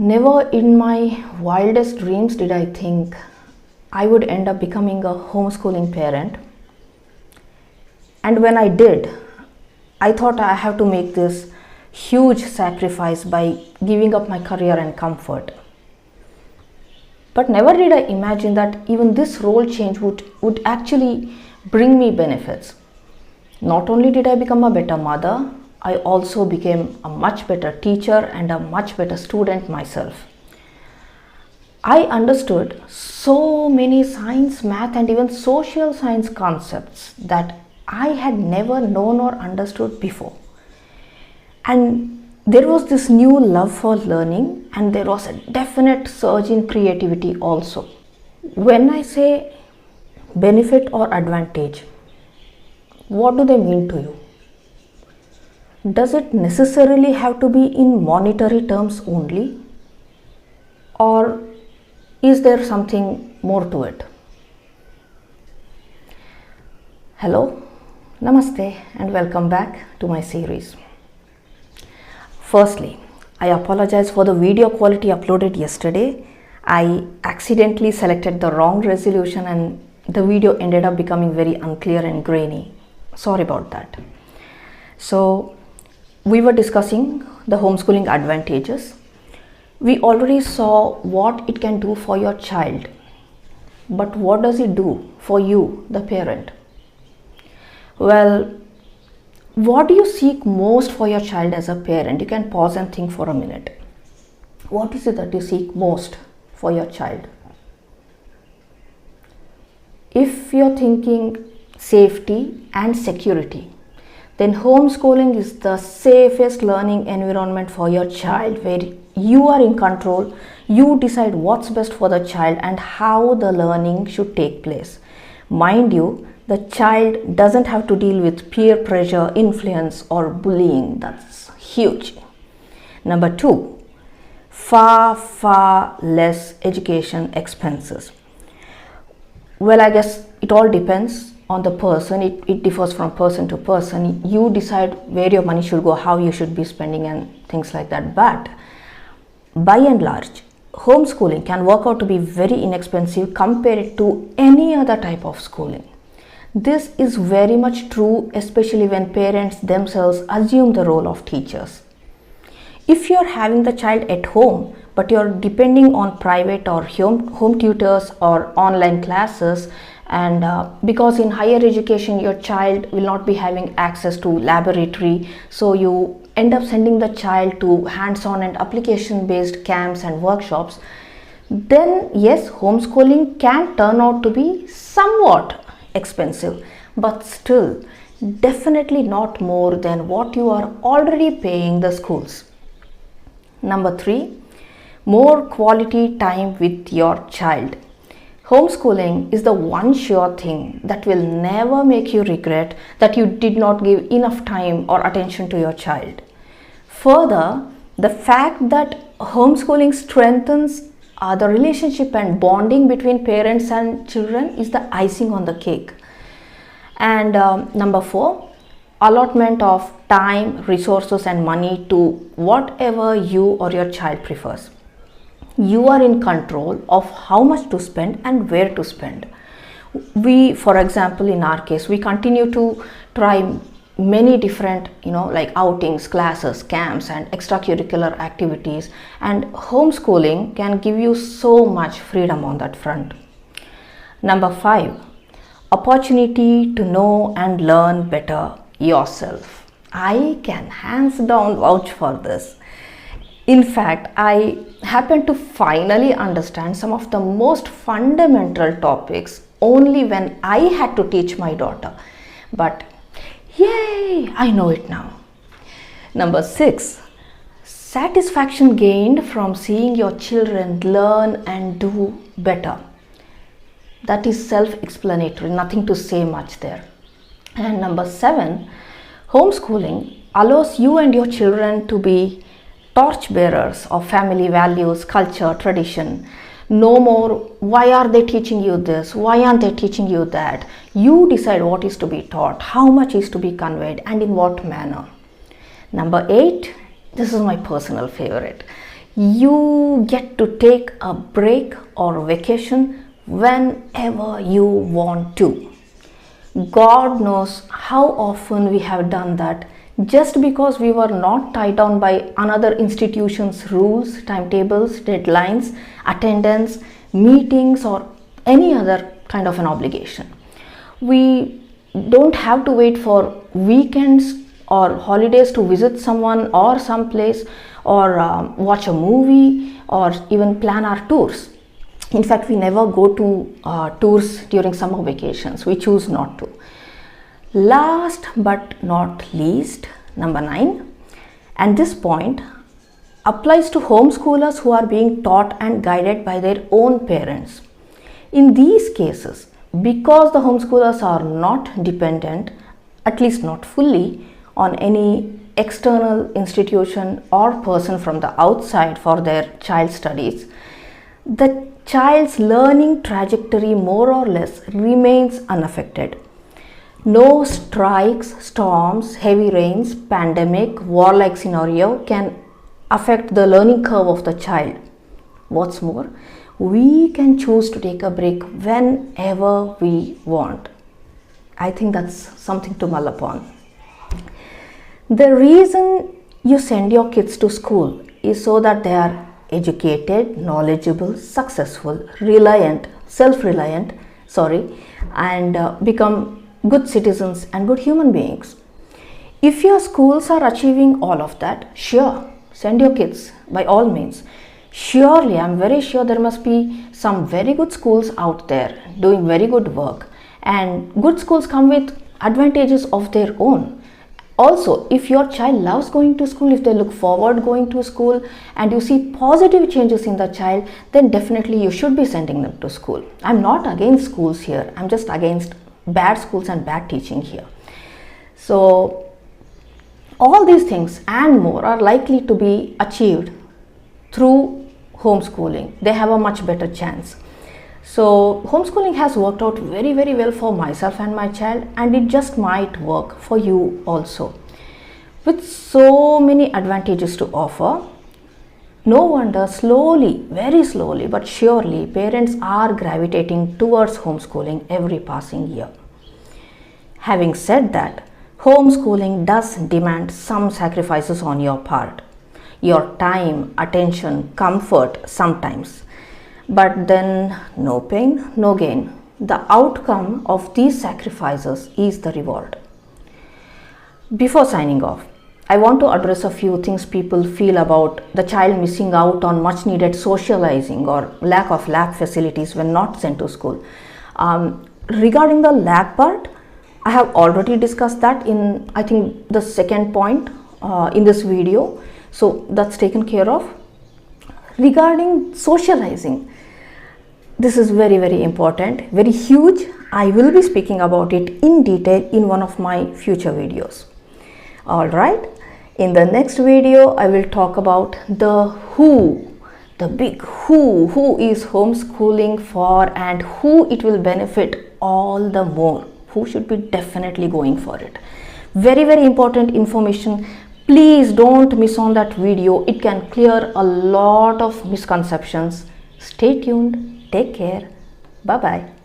Never in my wildest dreams did I think I would end up becoming a homeschooling parent. And when I did, I thought I have to make this huge sacrifice by giving up my career and comfort. But never did I imagine that even this role change would actually bring me benefits. Not only did I become a better mother, I also became a much better teacher and a much better student myself. I understood so many science, math, and even social science concepts that I had never known or understood before. And there was this new love for learning, and there was a definite surge in creativity also. When I say benefit or advantage, what do they mean to you? Does it necessarily have to be in monetary terms only? Or is there something more to it? Hello, Namaste, and welcome back to my series. Firstly, I apologize for the video quality uploaded yesterday. I accidentally selected the wrong resolution and the video ended up becoming very unclear and grainy. Sorry about that. So, we were discussing the homeschooling advantages. We already saw what it can do for your child. But what does it do for you, the parent? Well, what do you seek most for your child as a parent? You can pause and think for a minute. What is it that you seek most for your child? If you're thinking safety and security, then homeschooling is the safest learning environment for your child, where you are in control. You decide what's best for the child and how the learning should take place. Mind you, the child doesn't have to deal with peer pressure, influence, or bullying. That's huge. Number 2, far less education expenses. Well, I guess it all depends on the person. It differs from person to person. You decide where your money should go, how you should be spending, and things like that. But by and large, homeschooling can work out to be very inexpensive compared to any other type of schooling. This is very much true, especially when parents themselves assume the role of teachers. If you're having the child at home, but you're depending on private or home tutors or online classes, and because in higher education your child will not be having access to laboratory, so you end up sending the child to hands-on and application-based camps and workshops, then yes, homeschooling can turn out to be somewhat expensive, but still definitely not more than what you are already paying the schools. Number 3, more quality time with your child. Homeschooling is the one sure thing that will never make you regret that you did not give enough time or attention to your child. Further, the fact that homeschooling strengthens the relationship and bonding between parents and children is the icing on the cake. And number 4, allotment of time, resources, and money to whatever you or your child prefers. You are in control of how much to spend and where to spend. We, for example, in our case, we continue to try many different, like outings, classes, camps, and extracurricular activities. And homeschooling can give you so much freedom on that front. Number 5, opportunity to know and learn better yourself. I can hands down vouch for this. In fact, I happen to finally understand some of the most fundamental topics only when I had to teach my daughter. But yay, I know it now. Number 6, satisfaction gained from seeing your children learn and do better. That is self-explanatory, nothing to say much there. And number 7, homeschooling allows you and your children to be torchbearers of family values, culture, tradition. No more, why are they teaching you this? Why aren't they teaching you that? You decide what is to be taught, how much is to be conveyed, and in what manner. Number 8, this is my personal favorite. You get to take a break or vacation whenever you want to. God knows how often we have done that just because we were not tied down by another institution's rules, timetables, deadlines, attendance, meetings, or any other kind of an obligation. We don't have to wait for weekends or holidays to visit someone or someplace, or watch a movie, or even plan our tours. In fact, we never go to tours during summer vacations. We choose not to. Last but not least, number 9, and this point applies to homeschoolers who are being taught and guided by their own parents. In these cases, because the homeschoolers are not dependent, at least not fully, on any external institution or person from the outside for their child's studies, the child's learning trajectory more or less remains unaffected. No strikes, storms, heavy rains, pandemic, war-like scenario can affect the learning curve of the child. What's more, we can choose to take a break whenever we want. I think that's something to mull upon. The reason you send your kids to school is so that they are educated, knowledgeable, successful, self-reliant, and become good citizens and good human beings. If your schools are achieving all of that, sure, send your kids by all means. Surely, I'm very sure there must be some very good schools out there doing very good work, and good schools come with advantages of their own. Also, if your child loves going to school, if they look forward going to school, and you see positive changes in the child, then definitely you should be sending them to school. I'm not against schools here. I'm just against bad schools and bad teaching here. So, all these things and more are likely to be achieved through homeschooling. They have a much better chance. So homeschooling has worked out very, very well for myself and my child, and it just might work for you also. With so many advantages to offer, no wonder slowly, very slowly but surely, parents are gravitating towards homeschooling every passing year. Having said that, homeschooling does demand some sacrifices on your part. Your time, attention, comfort sometimes. But then no pain, no gain. The outcome of these sacrifices is the reward. Before signing off, I want to address a few things people feel about the child missing out on much needed socializing or lack of lab facilities when not sent to school. Regarding the lab part, I have already discussed that in, I think, the second point in this video. So that's taken care of. Regarding socializing, this is very, very important, very huge. I will be speaking about it in detail in one of my future videos. Alright, in the next video, I will talk about the who, the big who is homeschooling for and who it will benefit all the more, who should be definitely going for it. Very, very important information. Please don't miss on that video. It can clear a lot of misconceptions. Stay tuned. Take care. Bye-bye.